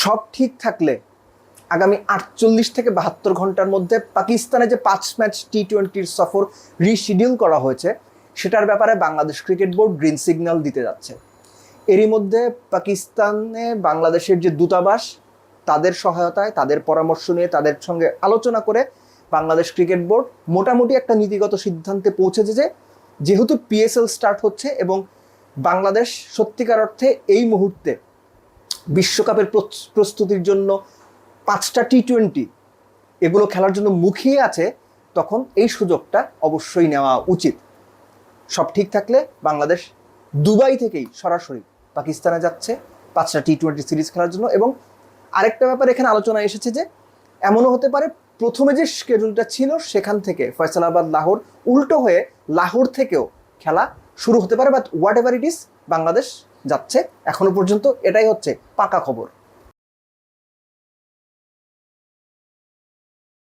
সব ঠিক থাকলে আগামী 48 থেকে 72 ঘন্টার মধ্যে পাকিস্তানে যে 5 ম্যাচ টি-20 সফর রিশিডিউল করা হয়েছে সেটার ব্যাপারে Bangladesh cricket board green signal দিতে যাচ্ছে। এরই মধ্যে পাকিস্তানে বাংলাদেশের যে দূতাবাস, তাদের সহায়তায়, তাদের পরামর্শ নিয়ে, তাদের সঙ্গে আলোচনা করে বাংলাদেশ ক্রিকেট বোর্ড মোটামুটি একটা নীতিগত সিদ্ধান্তে পৌঁছেছে যে যেহেতু পিএসএল স্টার্ট হচ্ছে এবং বাংলাদেশ সত্যিকার অর্থে এই মুহূর্তে বিশ্বকাপের প্রস্তুতির জন্য 5টা টি-20 এগুলো খেলার জন্য মুখিয়ে আছে, তখন এই সুযোগটা অবশ্যই নেওয়া উচিত। সব ঠিক থাকলে বাংলাদেশ দুবাই থেকেই সরাসরি পাকিস্তানে যাচ্ছে 5টা টি-20 সিরিজ খেলার জন্য। এবং আরেকটা ব্যাপার এখানে আলোচনায় এসেছে যে এমনও হতে পারে প্রথমে যে শিডিউলটা ছিল সেখান থেকে ফয়সালাবাদ লাহোর উল্টো হয়ে লাহোর থেকেও খেলা শুরু হতে পারে। But what ever it is, Bangladesh যাচ্ছে, এখনো পর্যন্ত এটাই হচ্ছে পাকা খবর।